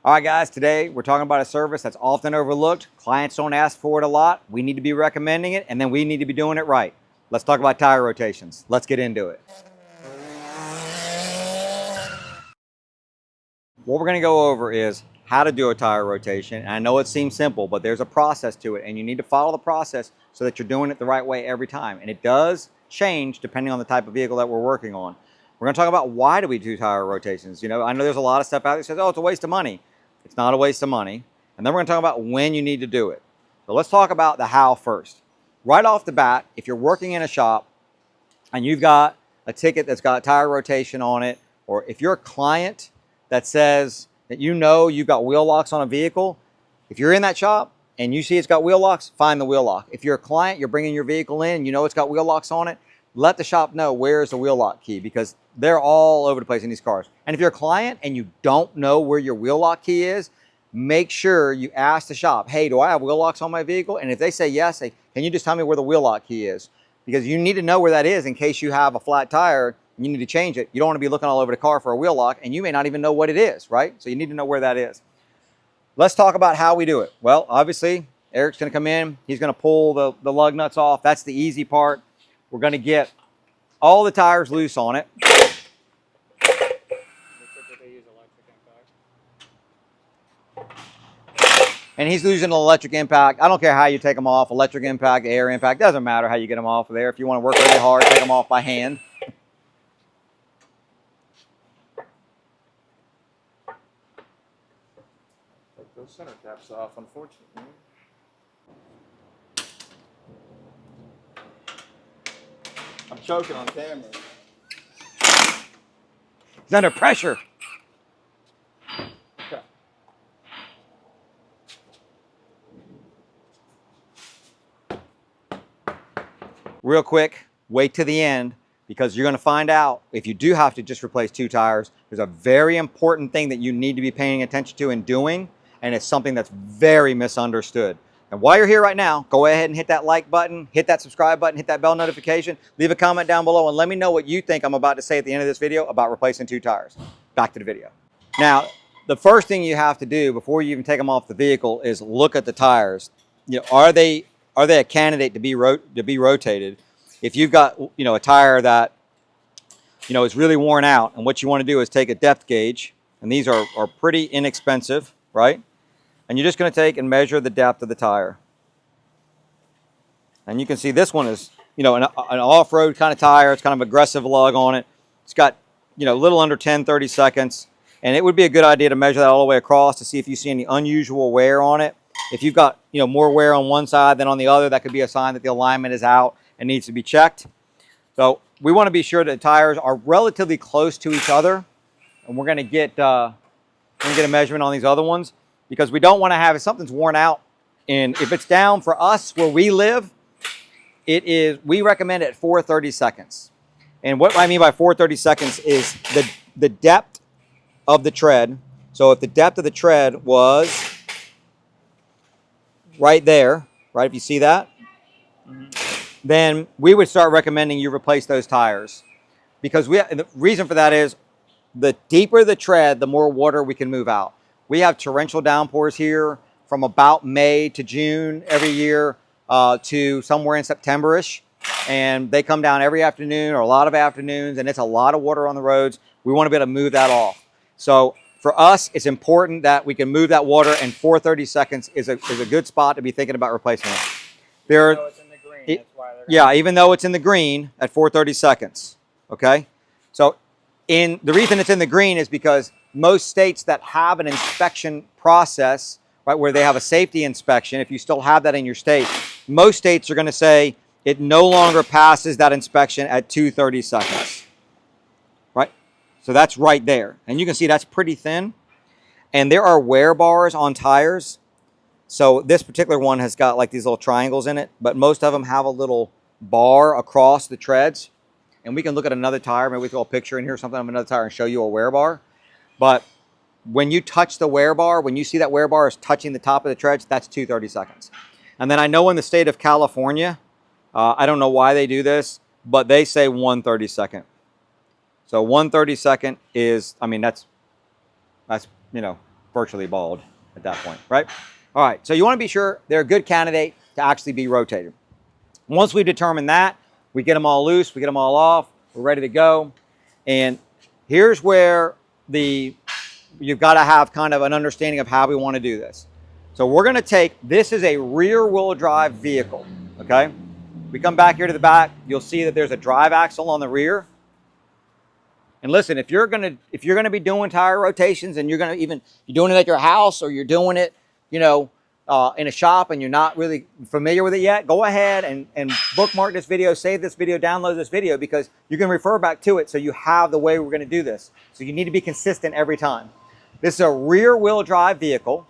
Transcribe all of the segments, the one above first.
All right, guys, today we're talking about a service that's often overlooked. Clients don't ask for it a lot. We need to be recommending it, and then we need to be doing it right. Let's talk about tire rotations. Let's get into it. What we're going to go over is how to do a tire rotation. And I know it seems simple, but there's a process to it, and you need to follow the process so that you're doing it the right way every time. And it does change depending on the type of vehicle that we're working on. We're going to talk about why do we do tire rotations. You know, I know there's a lot of stuff out there that says, oh, it's a waste of money. It's not a waste of money. And then we're going to talk about when you need to do it. So let's talk about the how first. Right off the bat, if you're working in a shop and you've got a ticket that's got tire rotation on it, or if you're a client that says that you know you've got wheel locks on a vehicle, if you're in that shop and you see it's got wheel locks, find the wheel lock. If you're a client, you're bringing your vehicle in, you know it's got wheel locks on it, let the shop know where's the wheel lock key, because they're all over the place in these cars. And if you're a client and you don't know where your wheel lock key is, make sure you ask the shop, hey, do I have wheel locks on my vehicle? And if they say yes, say, can you just tell me where the wheel lock key is? Because you need to know where that is in case you have a flat tire and you need to change it. You don't want to be looking all over the car for a wheel lock, and you may not even know what it is, right? So you need to know where that is. Let's talk about how we do it. Well, obviously, Eric's going to come in. He's going to pull the lug nuts off. That's the easy part. We're going to get all the tires loose on it. And he's using an electric impact. I don't care how you take them off, electric impact, air impact, doesn't matter how you get them off of there. If you want to work really hard, take them off by hand. Take those center caps off, unfortunately. I'm choking on camera. He's under pressure. Okay. Real quick, wait to the end, because you're going to find out if you do have to just replace 2 tires, there's a very important thing that you need to be paying attention to and doing, and it's something that's very misunderstood. And while you're here right now, go ahead and hit that like button, hit that subscribe button, hit that bell notification, leave a comment down below, and let me know what you think I'm about to say at the end of this video about replacing 2 tires. Back to the video. Now, the first thing you have to do before you even take them off the vehicle is look at the tires. You know, are they a candidate to be rotated? If you've got, you know, a tire that, you know, is really worn out, and what you want to do is take a depth gauge, and these are pretty inexpensive, right? And you're just going to take and measure the depth of the tire. And you can see this one is, you know, an off-road kind of tire. It's kind of aggressive lug on it. It's got, you know, a little under 10-30 seconds. And it would be a good idea to measure that all the way across to see if you see any unusual wear on it. If you've got, you know, more wear on one side than on the other, that could be a sign that the alignment is out and needs to be checked. So we want to be sure that the tires are relatively close to each other. And we're going to get a measurement on these other ones, because we don't want to have, if something's worn out, and if it's down for us where we live, we recommend it at 430 seconds. And what I mean by 430 seconds is the depth of the tread. So if the depth of the tread was right there, right, if you see that, then we would start recommending you replace those tires. Because the reason for that is the deeper the tread, the more water we can move out. We have torrential downpours here from about May to June every year to somewhere in September-ish. And they come down every afternoon or a lot of afternoons, and it's a lot of water on the roads. We want to be able to move that off. So for us, it's important that we can move that water, and 430 seconds is a good spot to be thinking about replacing it. Even though it's in the green, that's why yeah, even though it's in the green at 430 seconds, okay? So the reason it's in the green is because most states that have an inspection process, right, where they have a safety inspection, if you still have that in your state, most states are going to say it no longer passes that inspection at 230 seconds, right? So that's right there. And you can see that's pretty thin. And there are wear bars on tires. So this particular one has got like these little triangles in it, but most of them have a little bar across the treads. And we can look at another tire, maybe we throw a picture in here or something of another tire and show you a wear bar. But when you touch the wear bar, when you see that wear bar is touching the top of the treads, that's 230 seconds. And then I know in the state of California, I don't know why they do this, but they say 130 second. So 130 second is, I mean, that's you know, virtually bald at that point, right? All right, so you want to be sure they're a good candidate to actually be rotated. Once we've determined that, we get them all loose, we get them all off, we're ready to go. And here's where you've got to have kind of an understanding of how we want to do this. So we're going to take, this is a rear wheel drive vehicle, okay? We come back here to the back, you'll see that there's a drive axle on the rear. And listen, if you're gonna be doing tire rotations and you're doing it at your house or you're doing it, you know, in a shop and you're not really familiar with it yet, go ahead and bookmark this video, save this video, download this video, because you can refer back to it so you have the way we're going to do this. So you need to be consistent every time. This is a rear wheel drive vehicle.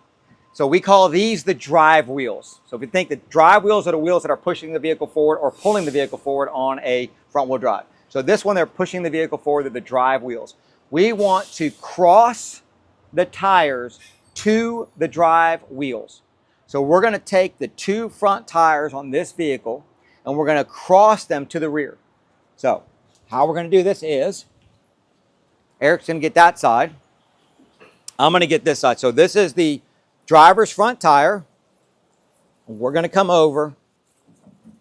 So we call these the drive wheels. So if you think the drive wheels are the wheels that are pushing the vehicle forward or pulling the vehicle forward on a front wheel drive. So this one, they're pushing the vehicle forward, they're the drive wheels. We want to cross the tires to the drive wheels. So we're going to take the two front tires on this vehicle and we're going to cross them to the rear. So how we're going to do this is, Eric's going to get that side. I'm going to get this side. So this is the driver's front tire. We're going to come over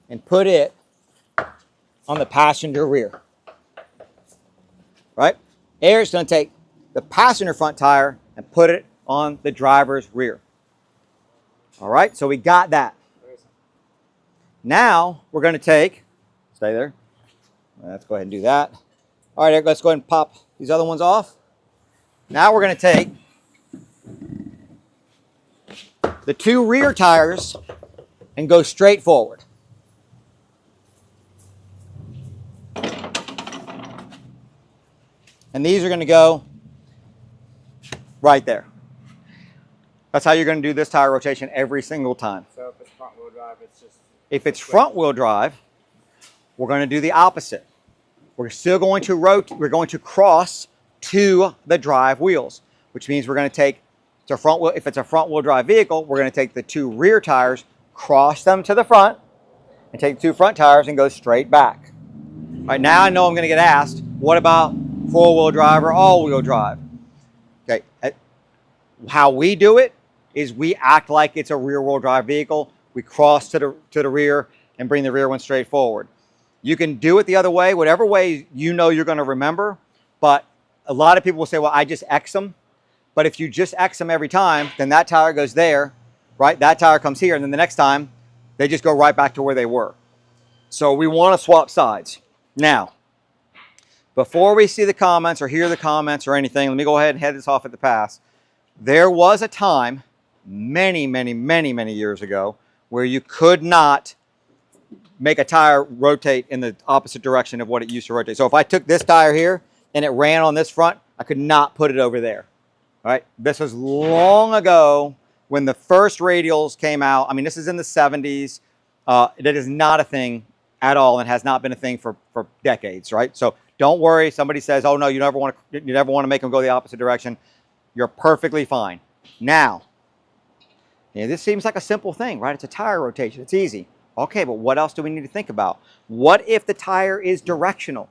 and put it on the passenger rear. Right? Eric's going to take the passenger front tire and put it on the driver's rear. All right, so we got that. Now we're going to take, stay there. Let's go ahead and do that. All right, Eric, let's go ahead and pop these other ones off. Now we're going to take the two rear tires and go straight forward. And these are going to go right there. That's how you're going to do this tire rotation every single time. So if it's front wheel drive, it's just... If it's front wheel drive, we're going to do the opposite. We're still going to rotate, we're going to cross to the drive wheels, which means we're going to take, if it's a front wheel drive vehicle, we're going to take the two rear tires, cross them to the front, and take the two front tires and go straight back. All right, now I know I'm going to get asked, what about four-wheel drive or all-wheel drive? Okay, how we do it is we act like it's a rear-wheel drive vehicle. We cross to the rear and bring the rear one straight forward. You can do it the other way, whatever way you know you're going to remember, but a lot of people will say, well, I just X them. But if you just X them every time, then that tire goes there, right? That tire comes here, and then the next time, they just go right back to where they were. So we want to swap sides. Now, before we see the comments or hear the comments or anything, let me go ahead and head this off at the pass. There was a time, many, many, many, many years ago, where you could not make a tire rotate in the opposite direction of what it used to rotate. So if I took this tire here and it ran on this front, I could not put it over there. All right, this was long ago when the first radials came out. I mean, this is in the 70s. That is not a thing at all and has not been a thing for decades, right? So don't worry. Somebody says, oh, no, you never want to make them go the opposite direction. You're perfectly fine. Now, this seems like a simple thing, right? It's a tire rotation. It's easy. Okay, but what else do we need to think about? What if the tire is directional?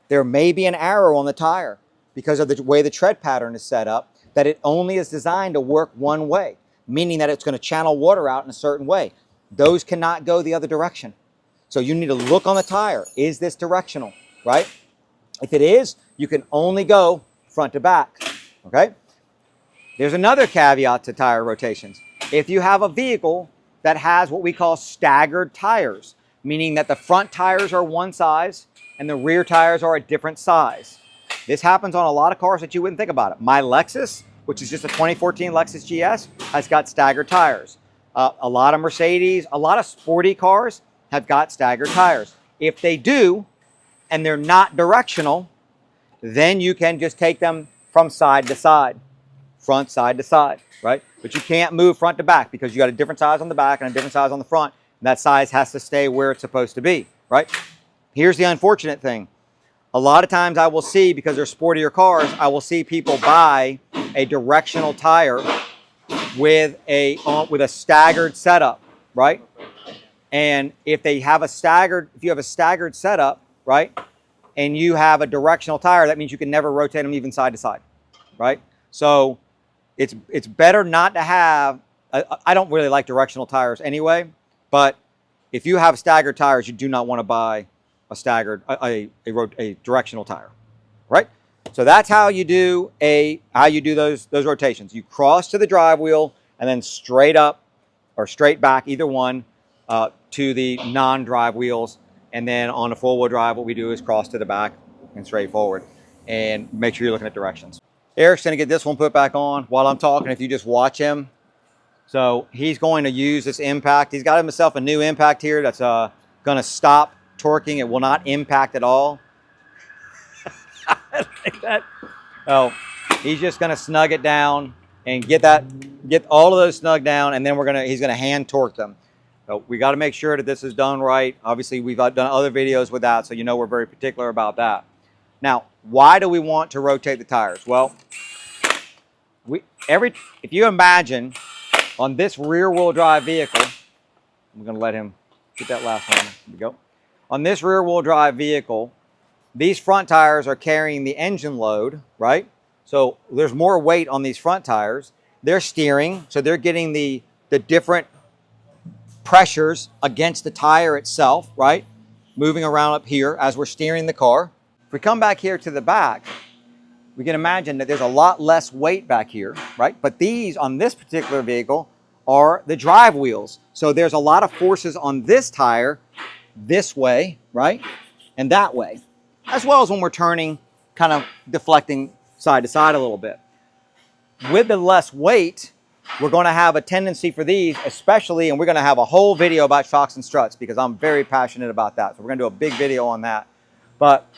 There may be an arrow on the tire because of the way the tread pattern is set up, that it only is designed to work one way, meaning that it's going to channel water out in a certain way. Those cannot go the other direction. So you need to look on the tire. Is this directional, right? If it is, you can only go front to back, okay? There's another caveat to tire rotations. If you have a vehicle that has what we call staggered tires, meaning that the front tires are one size and the rear tires are a different size. This happens on a lot of cars that you wouldn't think about it. My Lexus, which is just a 2014 Lexus GS, has got staggered tires. A lot of Mercedes, a lot of sporty cars have got staggered tires. If they do, and they're not directional, then you can just take them from side to side, front side to side, right? But you can't move front to back because you got a different size on the back and a different size on the front. And that size has to stay where it's supposed to be, right? Here's the unfortunate thing. A lot of times I will see, because they're sportier cars, I will see people buy a directional tire with a staggered setup, right? And if you have a staggered setup, right, and you have a directional tire, that means you can never rotate them even side to side, right? So it's better not to have. I don't really like directional tires anyway, but if you have staggered tires, you do not want to buy a staggered a directional tire, right? So that's how you do those rotations. You cross to the drive wheel and then straight up or straight back, either one, to the non-drive wheels. And then on a four-wheel drive, what we do is cross to the back and straight forward, and make sure you're looking at directions. Eric's gonna get this one put back on while I'm talking, if you just watch him. So he's going to use this impact. He's got himself a new impact here that's gonna stop torquing. It will not impact at all. Like that. Oh, he's just gonna snug it down and get all of those snug down, and then he's gonna hand torque them. So we got to make sure that this is done right. Obviously, we've done other videos with that, so you know we're very particular about that. Now, why do we want to rotate the tires? Well, if you imagine on this rear-wheel drive vehicle, I'm going to let him get that last one. Here we go. On this rear-wheel drive vehicle, these front tires are carrying the engine load, right? So there's more weight on these front tires. They're steering, so they're getting the different pressures against the tire itself, right? Moving around up here as we're steering the car. If we come back here to the back, we can imagine that there's a lot less weight back here, right? But these, on this particular vehicle, are the drive wheels. So there's a lot of forces on this tire this way, right? And that way, as well as when we're turning, kind of deflecting side to side a little bit. With the less weight, we're going to have a tendency for these, especially, and we're going to have a whole video about shocks and struts because I'm very passionate about that. So we're going to do a big video on that. But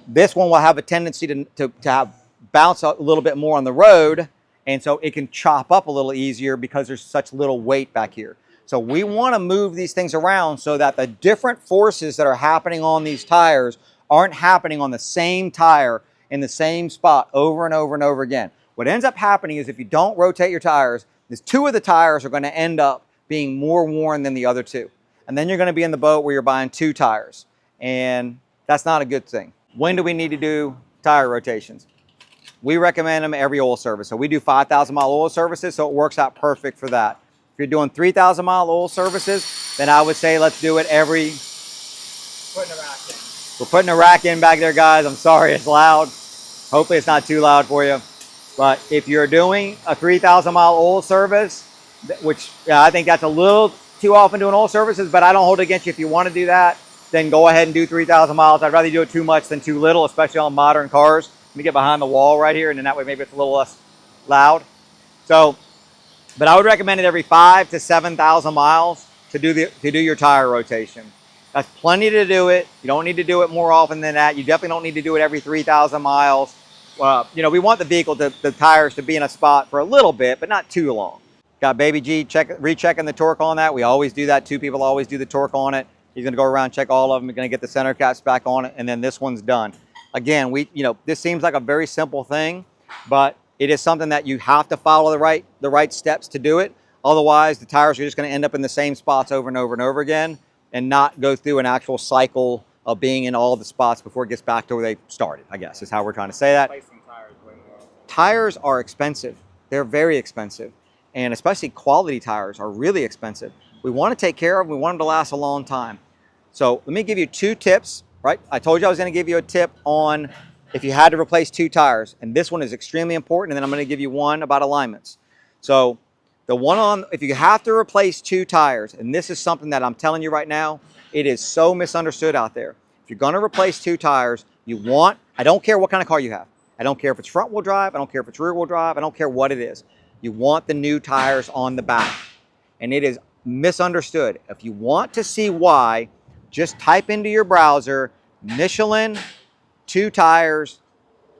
this one will have a tendency to have bounce a little bit more on the road, and so it can chop up a little easier because there's such little weight back here. So we want to move these things around so that the different forces that are happening on these tires aren't happening on the same tire in the same spot over and over and over again. What ends up happening is if you don't rotate your tires, is two of the tires are going to end up being more worn than the other two. And then you're going to be in the boat where you're buying two tires. And that's not a good thing. When do we need to do tire rotations? We recommend them every oil service. So we do 5,000 mile oil services, so it works out perfect for that. If you're doing 3,000 mile oil services, then I would say let's do it every... Putting a rack in. We're putting a rack in back there, guys. I'm sorry, it's loud. Hopefully it's not too loud for you. But if you're doing a 3,000 mile oil service, which I think that's a little too often doing oil services, but I don't hold it against you. If you want to do that, then go ahead and do 3,000 miles. I'd rather do it too much than too little, especially on modern cars. Let me get behind the wall right here, and then that way maybe it's a little less loud. So, but I would recommend it every 5,000 to 7,000 miles to do your tire rotation. That's plenty to do it. You don't need to do it more often than that. You definitely don't need to do it every 3,000 miles. You know, we want the vehicle, the tires to be in a spot for a little bit, but not too long. Got Baby G rechecking the torque on that. We always do that. Two people always do the torque on it. He's going to go around, check all of them. He's going to get the center caps back on it, and then this one's done. Again, this seems like a very simple thing, but it is something that you have to follow the right steps to do it. Otherwise, the tires are just going to end up in the same spots over and over and over again, and not go through an actual cycle of being in all the spots before it gets back to where they started, I guess, is how we're trying to say that. Replacing tires way more. Tires are expensive. They're very expensive. And especially quality tires are really expensive. We want to take care of them. We want them to last a long time. So let me give you 2 tips, right? I told you I was going to give you a tip on if you had to replace 2 tires. And this one is extremely important. And then I'm going to give you one about alignments. So the one on, if you have to replace 2 tires, and this is something that I'm telling you right now, it is so misunderstood out there. If you're going to replace 2 tires, I don't care what kind of car you have. I don't care if it's front wheel drive. I don't care if it's rear wheel drive. I don't care what it is. You want the new tires on the back. And it is misunderstood. If you want to see why, just type into your browser, Michelin 2 tires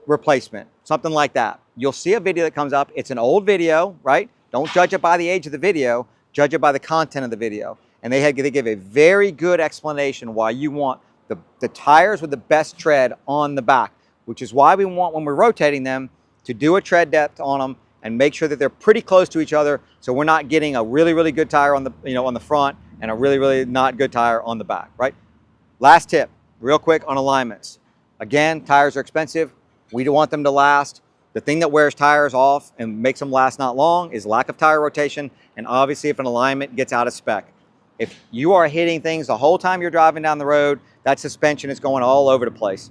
replacement, something like that. You'll see a video that comes up. It's an old video, right? Don't judge it by the age of the video. Judge it by the content of the video. And they give a very good explanation why you want the tires with the best tread on the back, which is why we want, when we're rotating them, to do a tread depth on them and make sure that they're pretty close to each other, so we're not getting a really, really good tire on the front and a really, really not good tire on the back, right? Last tip, real quick on alignments. Again, tires are expensive. We don't want them to last. The thing that wears tires off and makes them last not long is lack of tire rotation, and obviously if an alignment gets out of spec. If you are hitting things the whole time you're driving down the road, that suspension is going all over the place.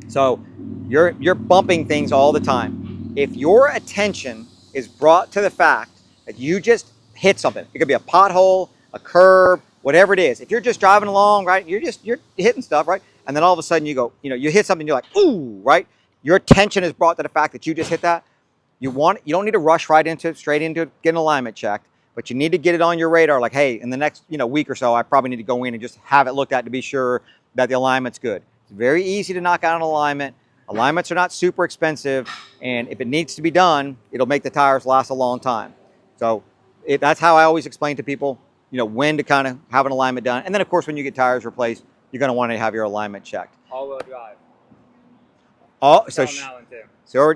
So you're bumping things all the time. If your attention is brought to the fact that you just hit something, it could be a pothole, a curb, whatever it is. If you're just driving along, right, you're hitting stuff, right, and then all of a sudden you go, you hit something, you're like, ooh, right. Your attention is brought to the fact that you just hit that. You don't need to rush straight into getting alignment checked, but you need to get it on your radar. Like, hey, in the next week or so, I probably need to go in and just have it looked at to be sure that the alignment's good. It's very easy to knock out an alignment. Alignments are not super expensive, and if it needs to be done, it'll make the tires last a long time. So that's how I always explain to people, when to kind of have an alignment done. And then, of course, when you get tires replaced, you're going to want to have your alignment checked. All-wheel drive. So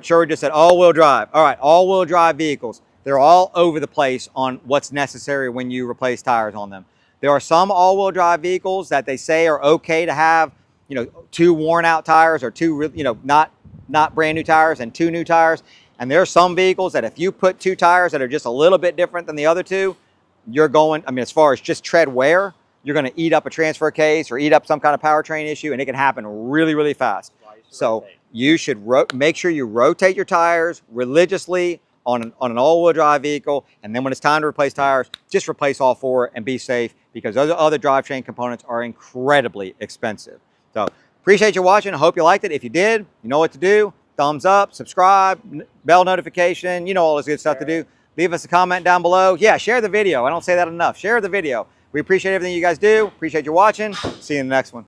Sherwood just said all-wheel drive. All right, all-wheel drive vehicles. They're all over the place on what's necessary when you replace tires on them. There are some all-wheel drive vehicles that they say are okay to have, 2 worn-out tires or 2, not brand new tires and 2 new tires. And there are some vehicles that if you put 2 tires that are just a little bit different than the other 2, you're going, as far as just tread wear, you're going to eat up a transfer case or eat up some kind of powertrain issue, and it can happen really, really fast. So you should make sure you rotate your tires religiously on an all-wheel drive vehicle, and then when it's time to replace tires, just replace all 4 and be safe, because those other drivetrain components are incredibly expensive. So appreciate you watching. I hope you liked it. If you did, you know what to do. Thumbs up, subscribe, bell notification, all this good stuff to do. Leave us a comment down below. Yeah, share the video. I don't say that enough. Share the video. We appreciate everything you guys do. Appreciate you watching. See you in the next one.